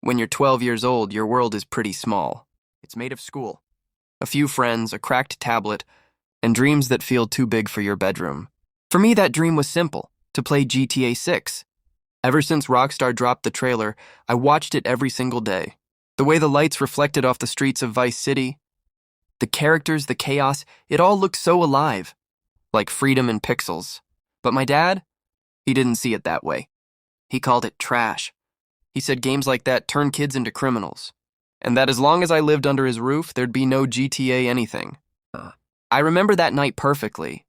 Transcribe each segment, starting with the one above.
When you're 12 years old, your world is pretty small. It's made of school, a few friends, a cracked tablet, and dreams that feel too big for your bedroom. For me, that dream was simple, to play GTA 6. Ever since Rockstar dropped the trailer, I watched it every single day. The way the lights reflected off the streets of Vice City, the characters, the chaos, it all looked so alive, like freedom in pixels. But my dad, he didn't see it that way. He called it trash. He said games like that turn kids into criminals, and that as long as I lived under his roof, there'd be no GTA anything. I remember that night perfectly.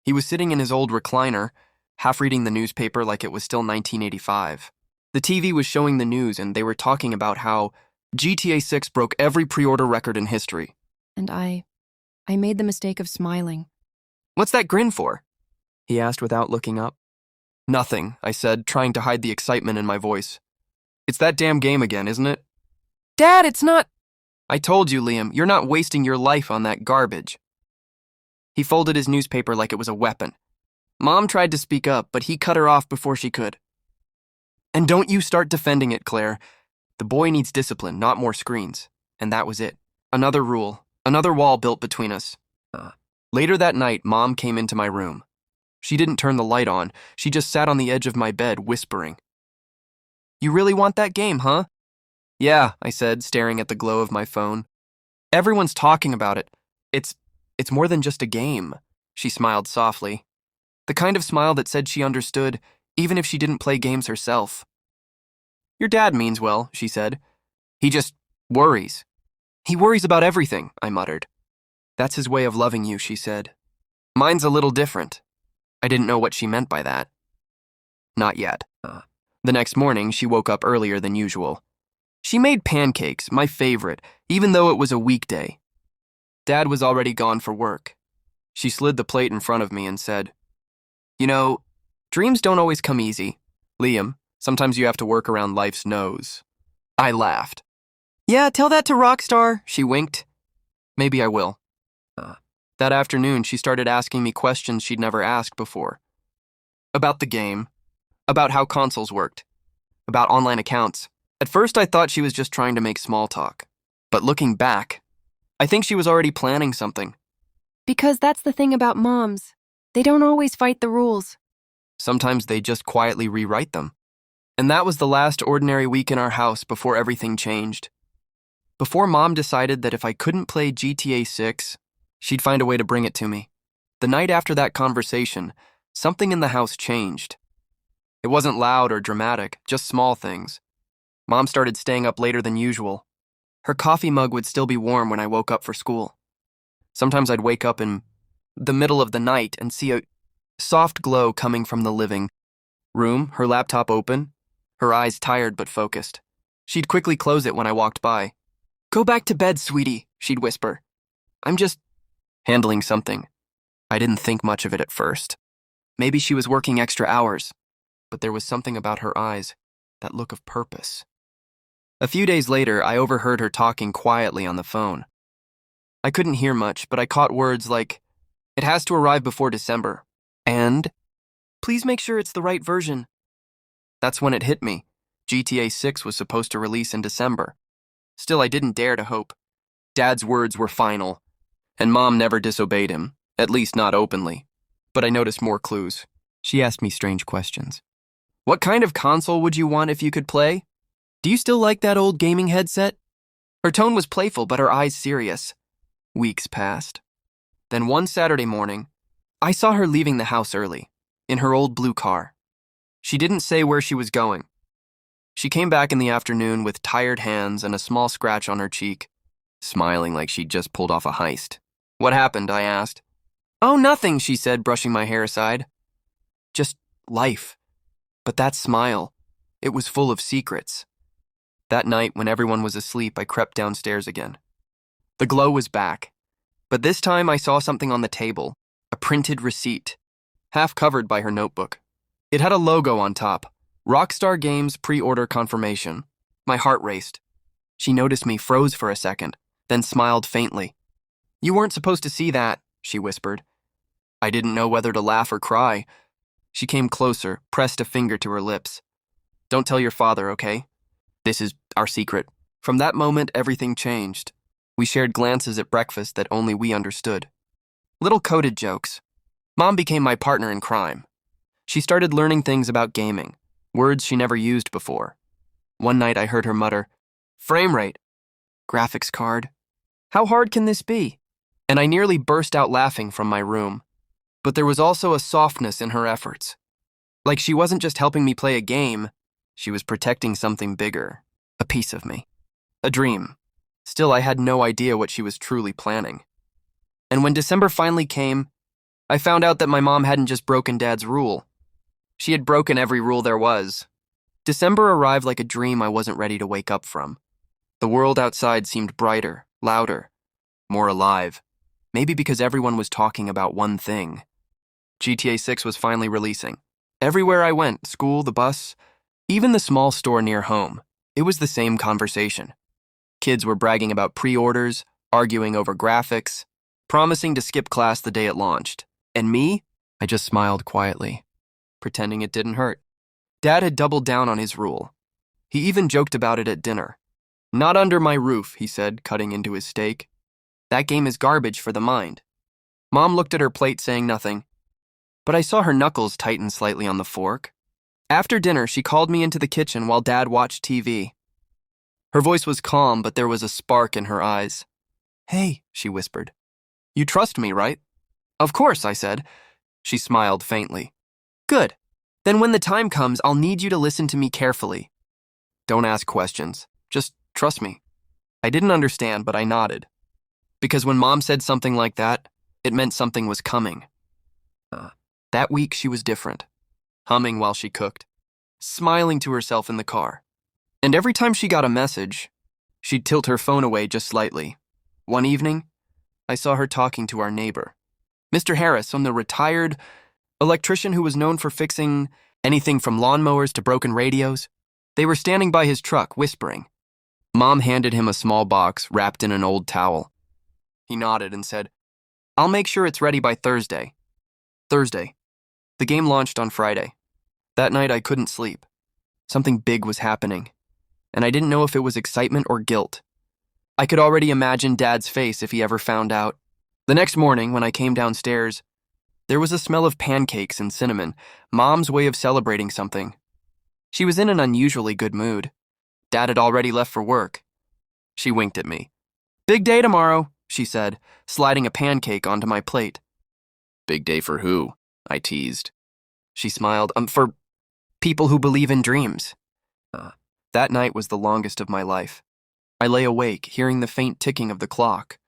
He was sitting in his old recliner, half reading the newspaper like it was still 1985. The TV was showing the news, and they were talking about how GTA 6 broke every pre-order record in history. And I made the mistake of smiling. "What's that grin for?" he asked without looking up. "Nothing," I said, trying to hide the excitement in my voice. "It's that damn game again, isn't it?" "Dad, it's not." "I told you, Liam, you're not wasting your life on that garbage." He folded his newspaper like it was a weapon. Mom tried to speak up, but he cut her off before she could. "And don't you start defending it, Claire. The boy needs discipline, not more screens." And that was it. Another rule, another wall built between us. Later that night, Mom came into my room. She didn't turn the light on. She just sat on the edge of my bed, whispering. "You really want that game, huh?" "Yeah," I said, staring at the glow of my phone. "Everyone's talking about it. It's more than just a game." She smiled softly. The kind of smile that said she understood, even if she didn't play games herself. "Your dad means well," she said. "He just worries." "He worries about everything," I muttered. "That's his way of loving you," she said. "Mine's a little different." I didn't know what she meant by that. Not yet. The next morning, she woke up earlier than usual. She made pancakes, my favorite, even though it was a weekday. Dad was already gone for work. She slid the plate in front of me and said, "You know, dreams don't always come easy. Liam, sometimes you have to work around life's nose." I laughed. "Yeah, tell that to Rockstar," she winked. "Maybe I will." That afternoon, she started asking me questions she'd never asked before. About the game, about how consoles worked, about online accounts. At first, I thought she was just trying to make small talk. But looking back, I think she was already planning something. Because that's the thing about moms. They don't always fight the rules. Sometimes they just quietly rewrite them. And that was the last ordinary week in our house before everything changed. Before Mom decided that if I couldn't play GTA 6, she'd find a way to bring it to me. The night after that conversation, something in the house changed. It wasn't loud or dramatic, just small things. Mom started staying up later than usual. Her coffee mug would still be warm when I woke up for school. Sometimes I'd wake up in the middle of the night and see a soft glow coming from the living room, her laptop open, her eyes tired but focused. She'd quickly close it when I walked by. "Go back to bed, sweetie," she'd whisper. "I'm just handling something." I didn't think much of it at first. Maybe she was working extra hours, but there was something about her eyes, that look of purpose. A few days later, I overheard her talking quietly on the phone. I couldn't hear much, but I caught words like, "It has to arrive before December," and, "Please make sure it's the right version." That's when it hit me. GTA 6 was supposed to release in December. Still, I didn't dare to hope. Dad's words were final, and Mom never disobeyed him, at least not openly. But I noticed more clues. She asked me strange questions. "What kind of console would you want if you could play? Do you still like that old gaming headset?" Her tone was playful, but her eyes serious. Weeks passed. Then one Saturday morning, I saw her leaving the house early, in her old blue car. She didn't say where she was going. She came back in the afternoon with tired hands and a small scratch on her cheek, smiling like she'd just pulled off a heist. "What happened?" I asked. "Oh, nothing," she said, brushing my hair aside. "Just life." But that smile, it was full of secrets. That night, when everyone was asleep, I crept downstairs again. The glow was back, but this time I saw something on the table, a printed receipt, half covered by her notebook. It had a logo on top, Rockstar Games pre-order confirmation. My heart raced. She noticed me, froze for a second, then smiled faintly. "You weren't supposed to see that," she whispered. I didn't know whether to laugh or cry. She came closer, pressed a finger to her lips. "Don't tell your father, okay? This is our secret. From that moment, everything changed. We shared glances at breakfast that only we understood. Little coded jokes. Mom became my partner in crime. She started learning things about gaming, words she never used before. One night I heard her mutter, "Frame rate. Graphics card. How hard can this be?" And I nearly burst out laughing from my room. But there was also a softness in her efforts. Like she wasn't just helping me play a game, she was protecting something bigger, a piece of me, a dream. Still, I had no idea what she was truly planning. And when December finally came, I found out that my mom hadn't just broken Dad's rule. She had broken every rule there was. December arrived like a dream I wasn't ready to wake up from. The world outside seemed brighter, louder, more alive. Maybe because everyone was talking about one thing. GTA 6 was finally releasing. Everywhere I went, school, the bus, even the small store near home, it was the same conversation. Kids were bragging about pre-orders, arguing over graphics, promising to skip class the day it launched. And me? I just smiled quietly, pretending it didn't hurt. Dad had doubled down on his rule. He even joked about it at dinner. "Not under my roof," he said, cutting into his steak. "That game is garbage for the mind." Mom looked at her plate, saying nothing, but I saw her knuckles tighten slightly on the fork. After dinner, she called me into the kitchen while Dad watched TV. Her voice was calm, but there was a spark in her eyes. "Hey," she whispered. "You trust me, right?" "Of course," I said. She smiled faintly. "Good. Then when the time comes, I'll need you to listen to me carefully. Don't ask questions. Just trust me." I didn't understand, but I nodded. Because when Mom said something like that, it meant something was coming. That week, she was different. Humming while she cooked, smiling to herself in the car. And every time she got a message, she'd tilt her phone away just slightly. One evening, I saw her talking to our neighbor, Mr. Harris, the retired electrician who was known for fixing anything from lawnmowers to broken radios. They were standing by his truck, whispering. Mom handed him a small box wrapped in an old towel. He nodded and said, "I'll make sure it's ready by Thursday." Thursday. The game launched on Friday. That night I couldn't sleep. Something big was happening, and I didn't know if it was excitement or guilt. I could already imagine Dad's face if he ever found out. The next morning, when I came downstairs, there was a smell of pancakes and cinnamon, Mom's way of celebrating something. She was in an unusually good mood. Dad had already left for work. She winked at me. "Big day tomorrow," she said, sliding a pancake onto my plate. "Big day for who?" I teased. She smiled. For people who believe in dreams." That night was the longest of my life. I lay awake, hearing the faint ticking of the clock,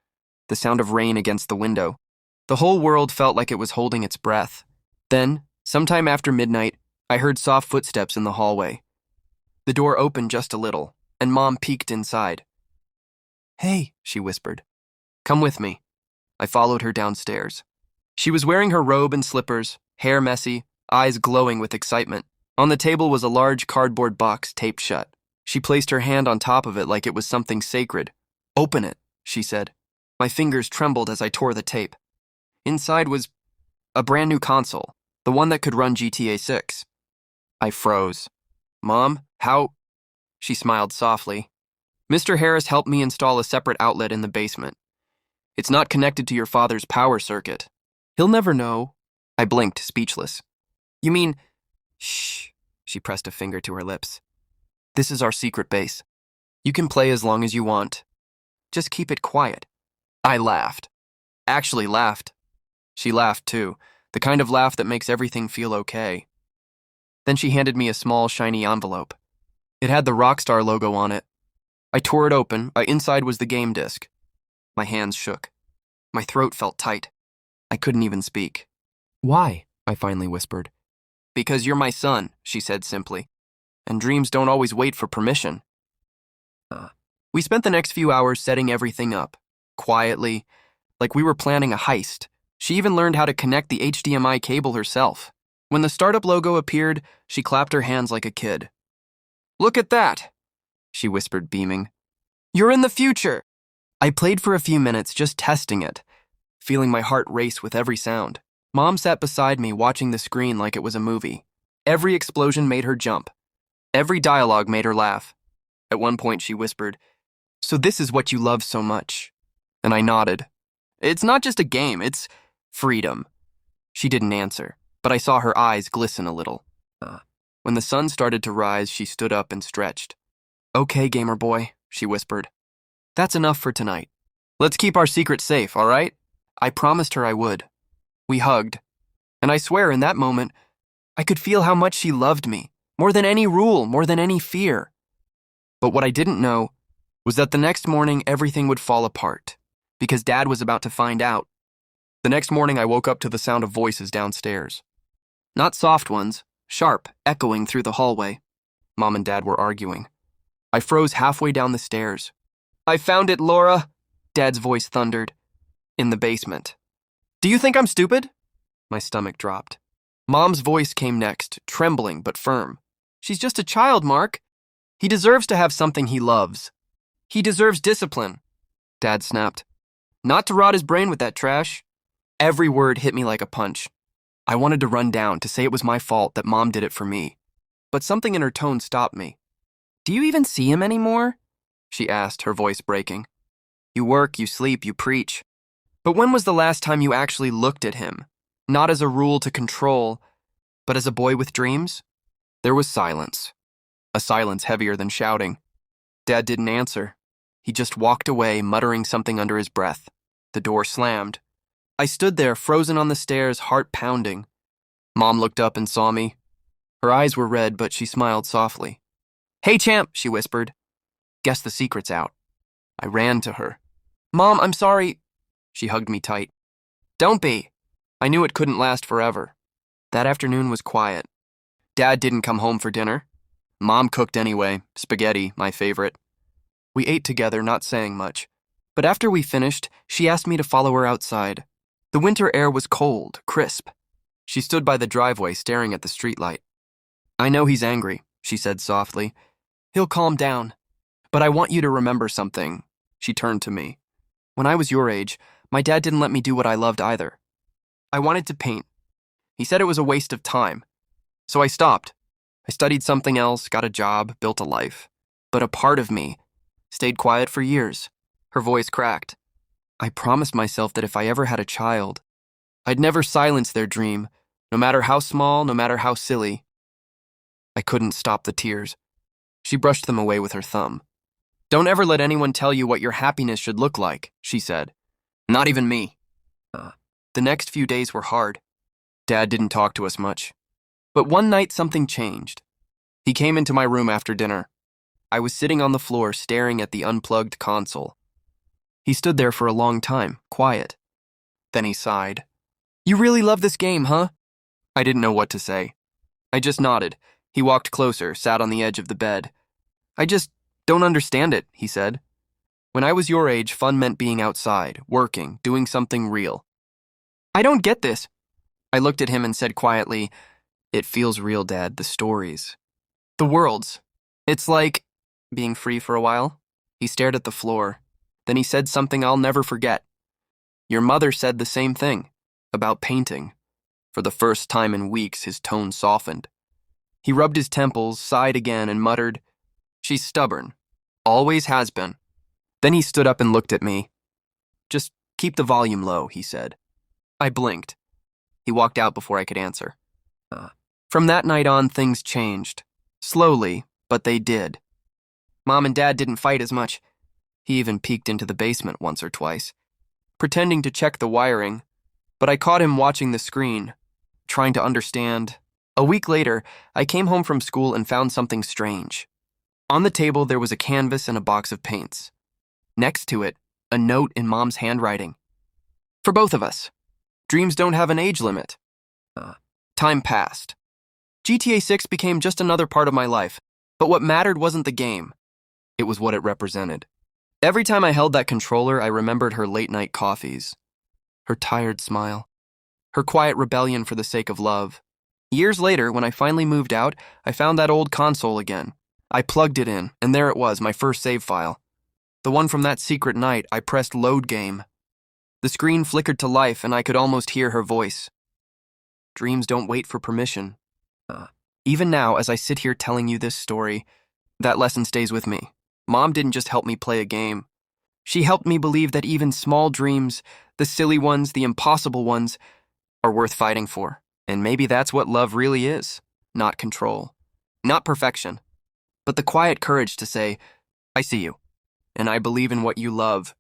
the sound of rain against the window. The whole world felt like it was holding its breath. Then, sometime after midnight, I heard soft footsteps in the hallway. The door opened just a little, and Mom peeked inside. "Hey," she whispered. "Come with me." I followed her downstairs. She was wearing her robe and slippers, hair messy, eyes glowing with excitement. On the table was a large cardboard box taped shut. She placed her hand on top of it like it was something sacred. "Open it," she said. My fingers trembled as I tore the tape. Inside was a brand new console, the one that could run GTA 6. I froze. "Mom, how?" She smiled softly. "Mr. Harris helped me install a separate outlet in the basement. It's not connected to your father's power circuit. He'll never know." I blinked, speechless. "You mean..." "Shh," she pressed a finger to her lips. "This is our secret base. You can play as long as you want. Just keep it quiet." I laughed. Actually laughed. She laughed too, the kind of laugh that makes everything feel okay. Then she handed me a small, shiny envelope. It had the Rockstar logo on it. I tore it open. Inside was the game disc. My hands shook. My throat felt tight. I couldn't even speak. "Why?" I finally whispered. "Because you're my son," she said simply. "And dreams don't always wait for permission." We spent the next few hours setting everything up, quietly, like we were planning a heist. She even learned how to connect the HDMI cable herself. When the startup logo appeared, she clapped her hands like a kid. "Look at that," she whispered, beaming. "You're in the future." I played for a few minutes, just testing it, feeling my heart race with every sound. Mom sat beside me, watching the screen like it was a movie. Every explosion made her jump. Every dialogue made her laugh. At one point, she whispered, "So this is what you love so much." And I nodded. "It's not just a game, it's freedom." She didn't answer, but I saw her eyes glisten a little. When the sun started to rise, she stood up and stretched. "Okay, gamer boy," she whispered. "That's enough for tonight. Let's keep our secret safe, all right?" I promised her I would. We hugged, and I swear in that moment, I could feel how much she loved me, more than any rule, more than any fear. But what I didn't know was that the next morning everything would fall apart, because Dad was about to find out. The next morning I woke up to the sound of voices downstairs. Not soft ones, sharp, echoing through the hallway. Mom and Dad were arguing. I froze halfway down the stairs. "I found it, Laura," Dad's voice thundered. In the basement. "Do you think I'm stupid?" My stomach dropped. Mom's voice came next, trembling but firm. "She's just a child, Mark. He deserves to have something he loves. He deserves discipline." Dad snapped. "Not to rot his brain with that trash." Every word hit me like a punch. I wanted to run down to say it was my fault that Mom did it for me. But something in her tone stopped me. "Do you even see him anymore?" she asked, her voice breaking. "You work, you sleep, you preach. But when was the last time you actually looked at him? Not as a rule to control, but as a boy with dreams?" There was silence. A silence heavier than shouting. Dad didn't answer. He just walked away, muttering something under his breath. The door slammed. I stood there, frozen on the stairs, heart pounding. Mom looked up and saw me. Her eyes were red, but she smiled softly. "Hey, champ," she whispered. "Guess the secret's out." I ran to her. "Mom, I'm sorry." She hugged me tight. "Don't be." I knew it couldn't last forever. That afternoon was quiet. Dad didn't come home for dinner. Mom cooked anyway, spaghetti, my favorite. We ate together, not saying much. But after we finished, she asked me to follow her outside. The winter air was cold, crisp. She stood by the driveway, staring at the streetlight. "I know he's angry," she said softly. "He'll calm down. But I want you to remember something." She turned to me. "When I was your age, my dad didn't let me do what I loved either. I wanted to paint. He said it was a waste of time. So I stopped. I studied something else, got a job, built a life. But a part of me stayed quiet for years." Her voice cracked. "I promised myself that if I ever had a child, I'd never silence their dream, no matter how small, no matter how silly." I couldn't stop the tears. She brushed them away with her thumb. "Don't ever let anyone tell you what your happiness should look like," she said. "Not even me." The next few days were hard. Dad didn't talk to us much. But one night something changed. He came into my room after dinner. I was sitting on the floor staring at the unplugged console. He stood there for a long time, quiet. Then he sighed. "You really love this game, huh?" I didn't know what to say. I just nodded. He walked closer, sat on the edge of the bed. "I just don't understand it," he said. "When I was your age, fun meant being outside, working, doing something real." "I don't get this." I looked at him and said quietly, "It feels real, Dad, the stories. The worlds. It's like being free for a while." He stared at the floor. Then he said something I'll never forget. "Your mother said the same thing, about painting." For the first time in weeks, his tone softened. He rubbed his temples, sighed again, and muttered, "She's stubborn. Always has been." Then he stood up and looked at me. "Just keep the volume low," he said. I blinked. He walked out before I could answer. From that night on, things changed. Slowly, but they did. Mom and Dad didn't fight as much. He even peeked into the basement once or twice, pretending to check the wiring, but I caught him watching the screen, trying to understand. A week later, I came home from school and found something strange. On the table, there was a canvas and a box of paints. Next to it, a note in Mom's handwriting. "For both of us. Dreams don't have an age limit." Time passed. GTA 6 became just another part of my life, but what mattered wasn't the game. It was what it represented. Every time I held that controller, I remembered her late-night coffees, her tired smile, her quiet rebellion for the sake of love. Years later, when I finally moved out, I found that old console again. I plugged it in, and there it was, my first save file. The one from that secret night. I pressed load game. The screen flickered to life, and I could almost hear her voice. Dreams don't wait for permission. Even now, as I sit here telling you this story, that lesson stays with me. Mom didn't just help me play a game. She helped me believe that even small dreams, the silly ones, the impossible ones, are worth fighting for. And maybe that's what love really is. Not control. Not perfection. But the quiet courage to say, I see you, and I believe in what you love,